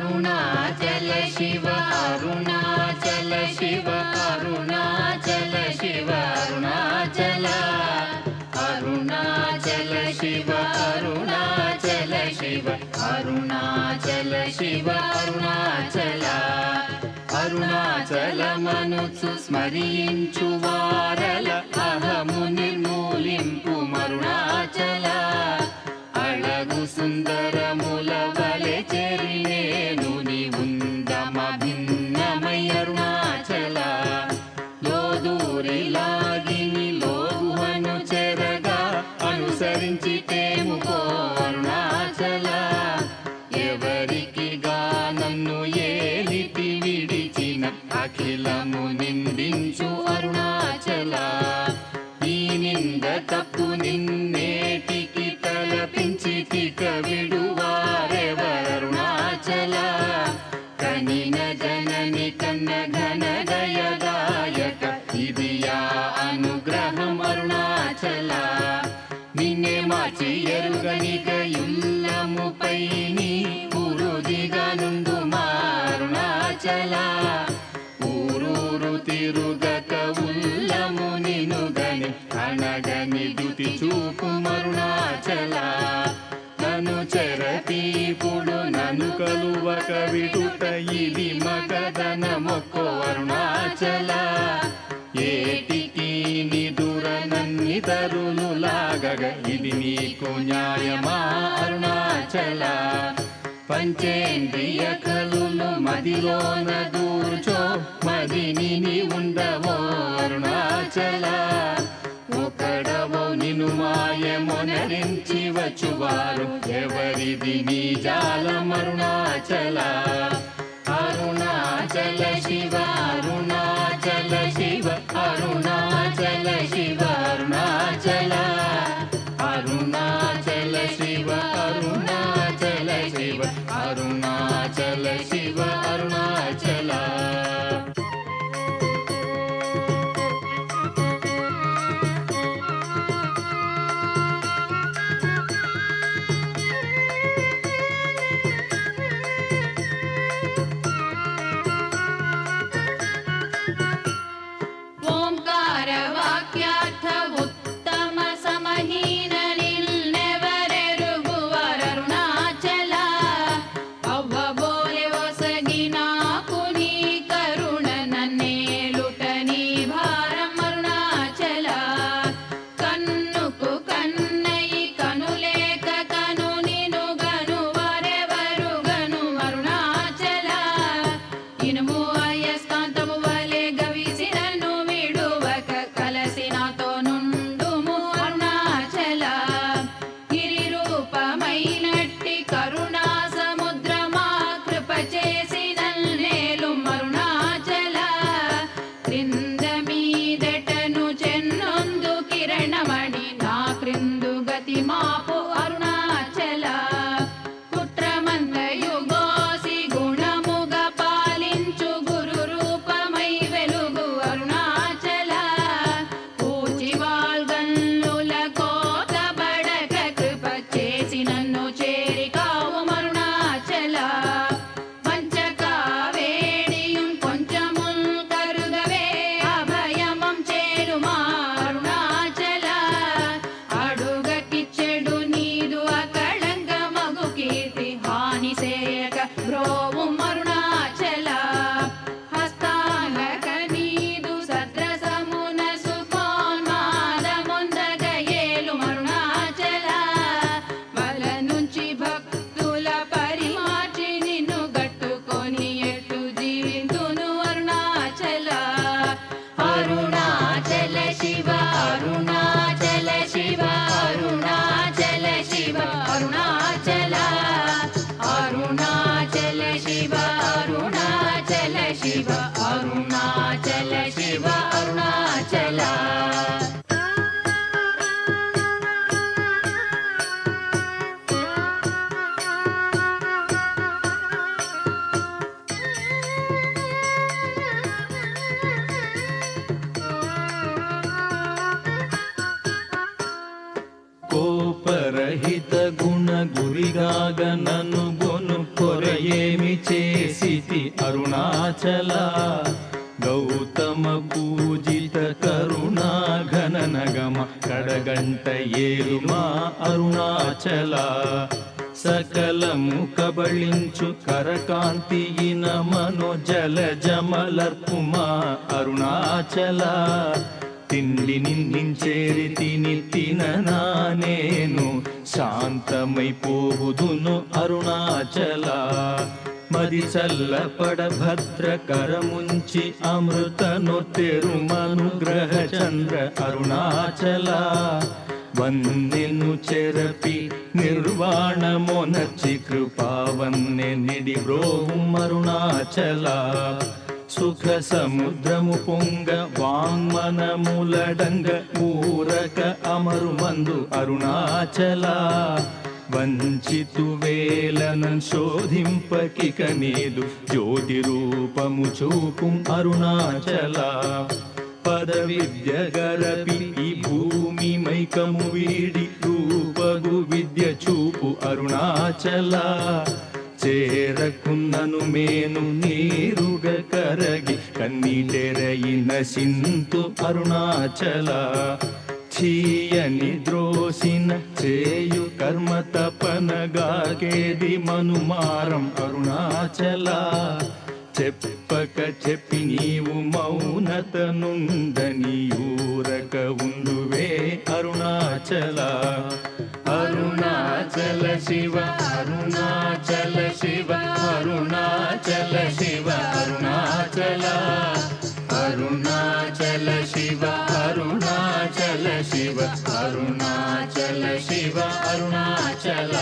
అరుణాచల శివ అరుణాచల శివ అరుణాచల శివ అరుణాచల అరుణాచల శివ అరుణాచల శివ అరుణాచల శివ అరుణాచల అరుణాచలమనుచు స్మరించు వారల అహము నిర్మూలింపు మరుణాచల అళగు సుందరముల వలె చెరినేను నీవుందమ భిన్నమై అరుణాచల లోదూరి లాగిని లోగుహను చెరగా అనుసరించి తేముకో అరుణాచల ఎవరికి నన్ను ఏలితి విడిచిన అఖిలము నిందించు అరుణాచల ఈ నింద తప్పు నిన్నేటికి తలపించి తిక విడువారెవరుణాచల కనిన జనని కన్న ఘన దయదాయక ఇది యా అనుగ్రహం అరుణాచల నిన్నే మార్చి ఎరుగనిక యుల్లముపై నీ పురుదిగా నుండు అరుణాచల ఊరూరు తిరుగక ఉల్లము నినుగని అనగని దుతి చూపు అరుణాచల నన్ను చెరపీపుడు నన్ను కలువక విడుట ఇది మగదన మొక్కో అరుణాచల ఏటికి నిదుర నన్నితరులు లాగగ ఇది నీకు న్యాయమా అరుణాచల పంచేంద్రియ కలులు మదిలోన దూర్చో మదిని ఉండవో అరుణాచల ఒకడవో నిను మాయమొనరించి వచ్చువారు ఎవరిది నీ జాలం అరుణాచల అరుణాచల శివ అరుణాచల శివ అరుణాచల శివ అరుణాచల అరుణాచల శివ అరుణాచల శివ అరుణాచల శివ అరుణాచల ఓ చేసితి అరుణాచల గౌతమ పూజిత కరుణా ఘననగమ కడగంట ఏలుమా అరుణాచల సకలము కబళించు కరకాంతియిన మనోజల జమలర్పుమా అరుణాచల తిండి నిందించేరి తిననా నేను శాంతమైపోవుదును అరుణాచల మది చల్లపడ భద్రకరముంచి అమృతనొత్తెరుమనుగ్రహ చంద్ర అరుణాచల వందెను చెరపి నిర్వాణమొనర్చి కృపావన్నె నిడి బ్రోవుం అరుణాచల సుఖ సముద్రము పొంగ వాంగ్మనములడంగ ఊరక అమరుమందు అరుణాచల వంచితు వేలనం శోధింపకిక నీదు జ్యోతి రూపము చూపుం అరుణాచల పద విద్య గరపి ఈ భూమి మైకము వీడి రూపగు విద్య చూపు అరుణాచల చేరకున్నను మేను నీరుగ కరగి కన్నీటెరయిన సింతు అరుణాచల చీయని ద్రోసిన చేయు కర్మ తపనగాకేది మనుమారం అరుణాచల చెప్పక చెప్పి నీవు మౌనత నుండని ఊరక ఉండువే అరుణాచల అరుణాచల శివ అరుణాచల శివ అరుణాచల శివ అరుణాచల అరుణాచల శివ అరుణాచల శివ అరుణాచల శివ అరుణాచల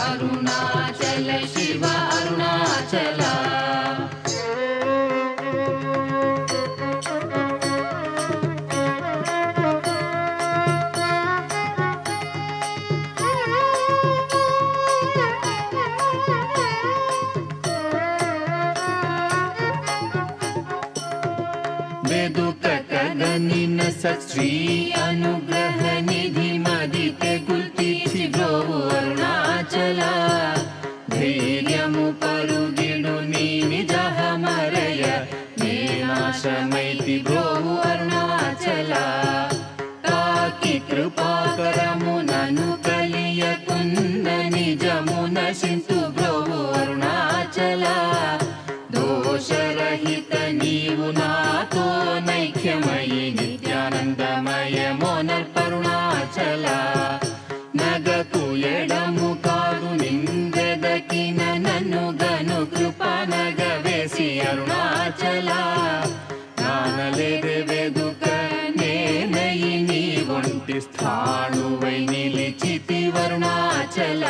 అరుణాచల శివ అరుణాచల వెదుకగనిన సత్శ్రీ అనుగ్రహ నిధి మదితే గుర్తించి బ్రోవు అరుణాచల ధైర్యము పరుగిడు నీ నిజహమరయ నేనాశమైతి బ్రోవు అరుణాచల తాకి కృపాకరము నను కలియకున్నని నిజము నశింతు బ్రోవు అరుణాచల దోషరహిత నీవు నాతో నైక్యమయి నిత్యానందమయమోనర్పరుణాచల నగకు ఎడము కాదు నిందెదకిన నన్ను గను కృపనగవేసి అరుణాచల నానలేదే వెదుక నేనయి నీ ఒంటి స్థాణువై నిలిచితి వరుణాచల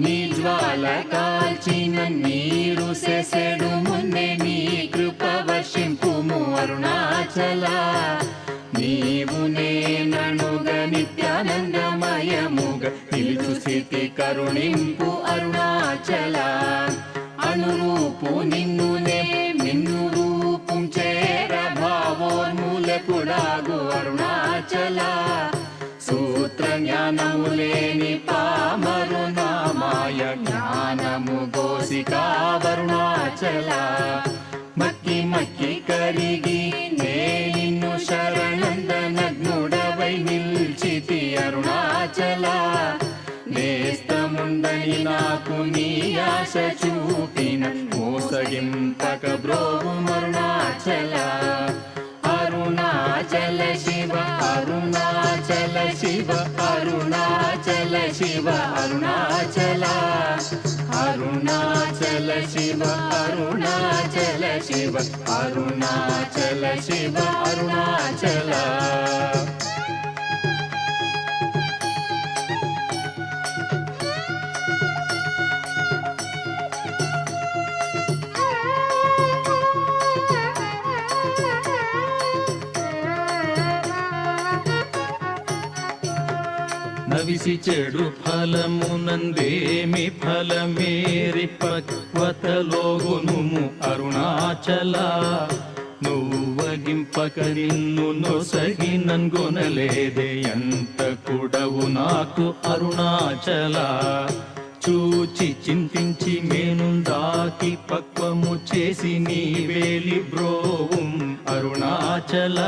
నీ జ్వాల కాల్చిన నీరు సెసెడు మున్నే నీ కృప వర్షింపుము అరుణాచల నీవు నేననుగ నిత్యానందమయముగ నిలుచు స్థితి కరుణింపు అరుణాచల అనురూపు నిన్ను నే మిన్ను రూపం చేర భావోన్మూలకుడాగు అరుణాచల సూత్ర జ్ఞానము లేని పామరు నామాయ జ్ఞానము గోసికా వరుణాచల మక్కి మక్కి కరిగి నే నిన్ను శరణందనగ్నుడవై నిల్చితి అరుణాచల నేస్తముందని నాకు నీ ఆశ చూపిన మోసగింపక బ్రోవు అరుణాచల అరుణాచల శివ అరుణాచల శివ అరుణాచల శివ అరుణాచల అరుణాచల శివ అరుణాచల శివ అరుణాచల శివ అరుణాచల నవిసి చెడు ఫలమునందేమి ఫలమేరి పక్వతలోగునుము అరుణాచల నువ్వగింపక నిన్ను నొసగి నన్గొనలేదే ఎంత కుడవు నాకు అరుణాచల చూచి చింతించి మేనుందాకి పక్వము చేసి నీ వేలి బ్రోవుం అరుణాచల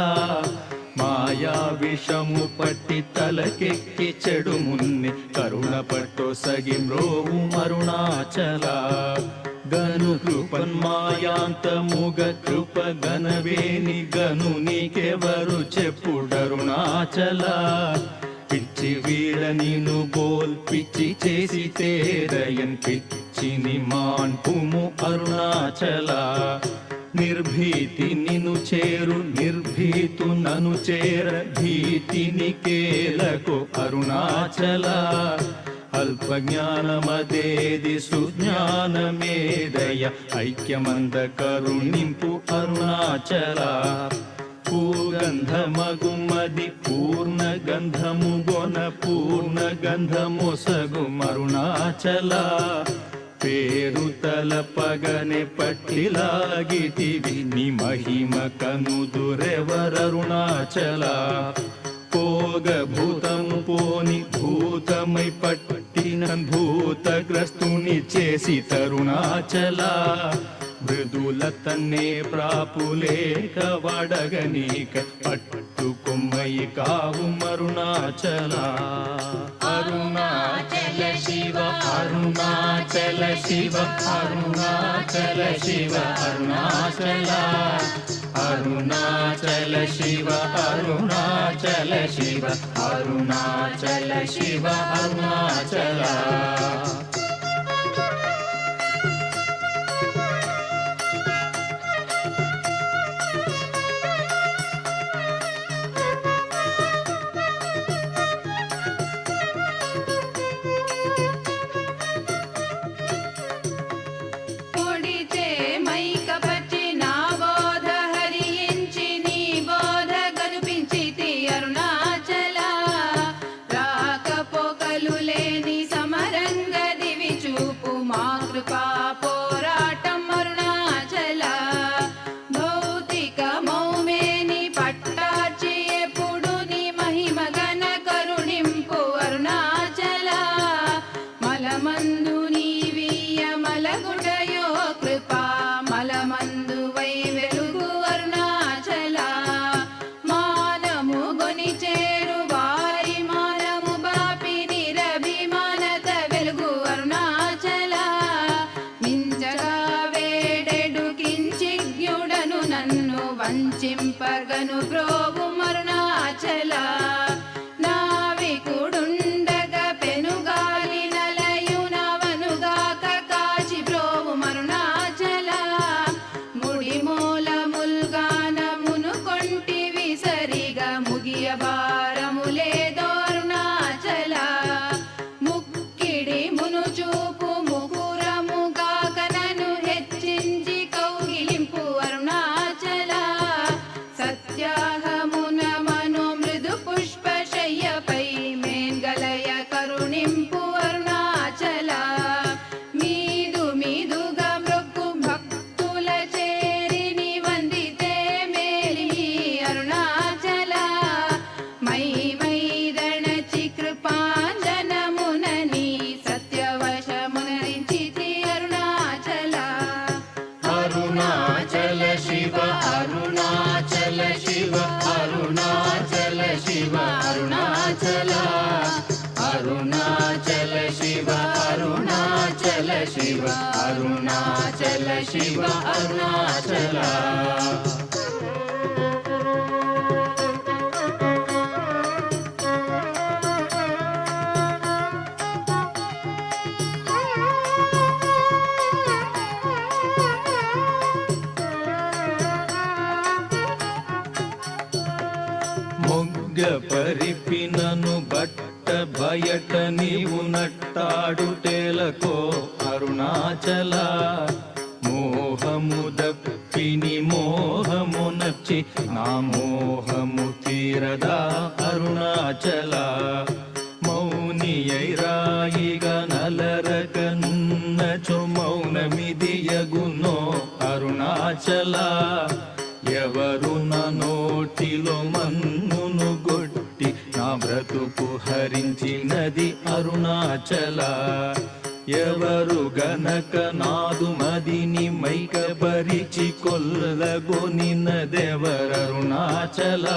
మాయా విషము పట్టి తలకెక్కి చెడు మున్ని కరుణ పట్టో సగి మ్రోవు అరుణాచల గను కృపన్మాయాంతముగ కృప గనవేని గను నీకెవరు చెప్పుడరుణాచల పిచ్చి వీడ నిను బోల్ పిచ్చి చేసి తేరయన్ పిచ్చిని మాన్పుము అరుణాచల నిర్భీతి నిను చేరు నిర్భీతు నను చేర భీతిని కేలకు అరుణాచల అల్ప జ్ఞానమదేది సుజ్ఞానమేదయ ఐక్యమంద కరుణింపు అరుణాచల పూగంధమగుమది పూర్ణ గంధము గొన పూర్ణ గంధము సగు అరుణాచల పేరు తలపగనే పట్టిలాగితివి ని మహిమ కనుదురెవరరుణాచల పోగ భూతము పోని భూతమై పట్టిన భూతగ్రస్తుని చేసి తరుణాచల మృదుల తన్నే ప్రాపులేక వడగనీక పట్టుకొమ్మయి కావు అరుణాచల అరుణాచల శివ అరుణాచల శివ అరుణాచల శివ అరుణాచల అరుణాచల శివ అరుణాచల శివ అరుణాచల శివ అరుణాచల వెలుగు చింపగను బ్రోవు అరుణాచల నావికుడుండగ పెనుగాలి నలయునవనుగాక కాచి బ్రోవు అరుణాచల ముడి మూలముల్గానమును కొంటివి సరిగా ముగియ భారములేదో అరుణాచల ముక్కిడి మును చూపు ముకురముగాక నను హెచ్చించి కౌగిలింపు అరుణాచల సత్యాహమున మనో మృదు పుష్పశయ్యపై మేంగలయ కరుణింపు అరుణాచల మీదు మీదుగా మృక్కు భక్తుల చేరిని వందితే మేలి అరుణాచల మై మైదణచి కృపాంజనమునని సత్యవశమునరించితి అరుణాచల అరుణాచల శివ అరుణాచల శివ అరుణాచల శివ అరుణాచల అరుణాచల శివ అరుణాచల శివ అరుణాచల శివ అరుణాచల మొగ్గ పరిపినను బట్ట బయట నీవు నట్టాడుటేలకో అరుణాచల మోహము దప్పిని మోహము నచ్చి నా మోహము తీరదా అరుణాచల మౌనియైరాయిగా నలరగనున్నచో మౌనమిదియగునో అరుణాచల ఎవరు నా నోటిలో మన్నును గొట్టి నా బ్రతుకు హరించినది అరుణాచల ఎవరు గనక నాదు మదిని మైకబరిచి కొల్లగొనినదెవరరుణాచల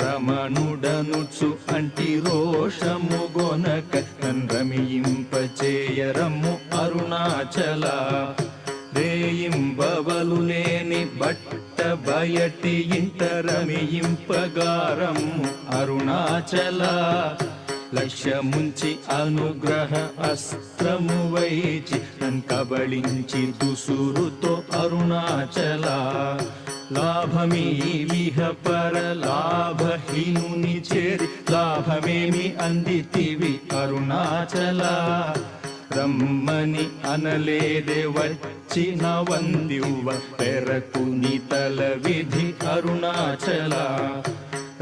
రమణుడనుచు అంటి రోషము గొనక రమియింపచేయరము అరుణాచల రేయింబవలు లేని బట్ట బయటి ఇంట రమియింపగారము అరుణాచల లక్ష్యముంచి అనుగ్రహ అస్త్రము వైచి నన్ కబళించి దుసురుతో అరుణాచల లాభమీ విహ పర లాభహీనుని చేరి లాభమేమి అందితివి అరుణాచల రమ్మని అనలేదే వచ్చిన వందివ్వ పెరకు నితల విధి అరుణాచల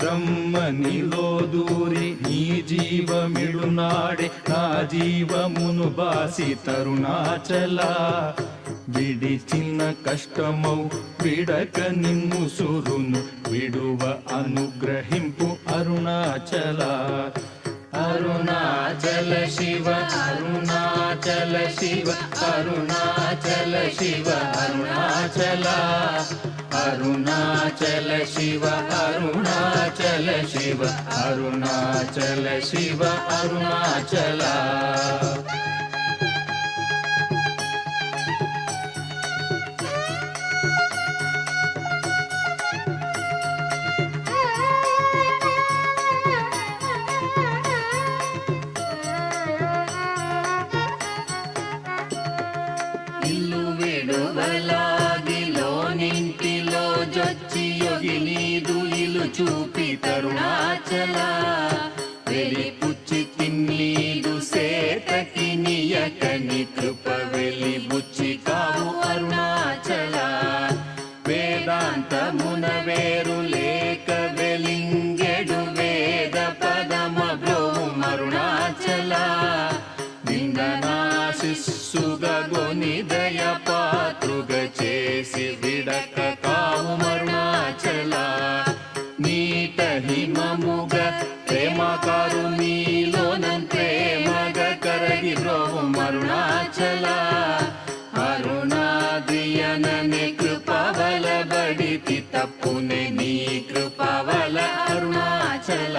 రమ్మనిలో దూరి నీ జీవమిడునాడే నా జీవమును బాసి తరుణాచల విడిచిన కష్టమౌ విడక నిన్ను సురును విడువ అనుగ్రహింపు అరుణాచల అరుణాచల శివ అరుణాచల శివ అరుణాచల శివ అరుణాచల అరుణాచల శివ అరుణాచల శివ అరుణాచల శివ అరుణాచల ఇల్లు విడువలాగిలో నింటిలో జొచ్చి యోగి నీదు ఇలు చూపి తరుణాచల వెలిపుచ్చి తిన్నీదు సేతకి నియకని కృప వెలి బుచ్చి కావు అరుణాచల వేదాంతమున వేరు లేక వెలింగెడు వేద పదమ బ్రోం అరుణాచల నిందనాశిస్సుగొని దయ పాత్రుగ చేసి విడక కావు అరుణాచల నీట హిమముగ ప్రేమకారు నీలోనం ప్రేమగ కరగి బ్రోం అరుణాచల అరుణాద్రియననే కృపవల బడితి తప్పునే నీ కృపవల అరుణాచల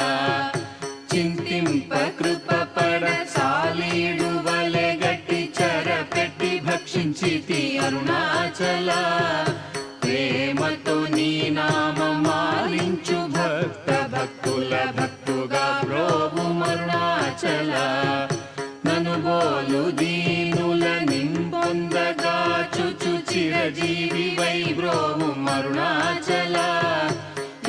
చింతింప కృప పడ సాలీడు వలె గట్టి చర పెట్టి భక్షించితి అరుణాచల ప్రేమతో నీ నామం బడుదీనుల నింపొందగాచుచు చిరజీవి వైబ్రోవు అరుణాచల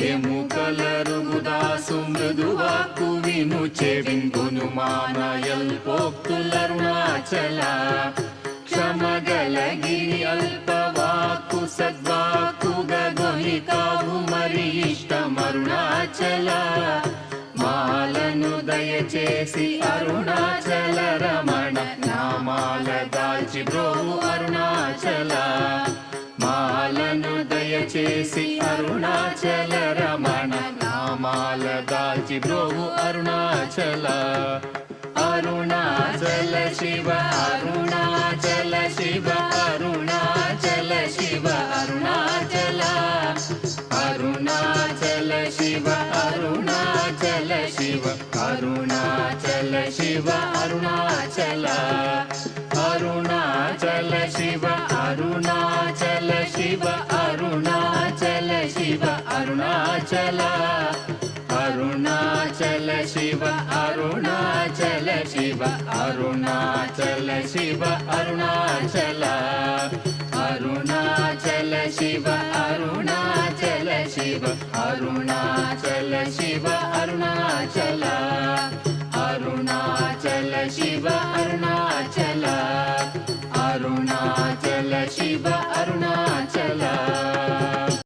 ఎముకల రుగుదాసు మృదువాకు విను చెవింగును మానయల్పోక్తులరుణాచల క్షమగలగిరి అల్పవాక్కు సద్వాక్కుగొని కావు మరి ఇష్టమరుణాచల మాలను దయచేసి అరుణాచల రమణ నామాల దాల్చి బ్రోవు అరుణాచల మాలను దయచేసి అరుణాచల రమణ నామాల దాల్చి బ్రోవు అరుణాచల అరుణాచల శివ అరుణాచల శివ అరుణాచల శివ అరుణాచల అరుణాచల శివ అరుణాచల శివ అరుణాచల శివ అరుణాచల అరుణాచల శివ అరుణాచల శివ అరుణాచల శివ అరుణాచల అరుణాచల శివ అరుణాచల శివ అరుణాచల శివ అరుణాచల అరుణాచల శివ అరుణాచల శివ అరుణాచల శివ అరుణాచల అరుణాచల శివ అరుణాచల అరుణాచల శివ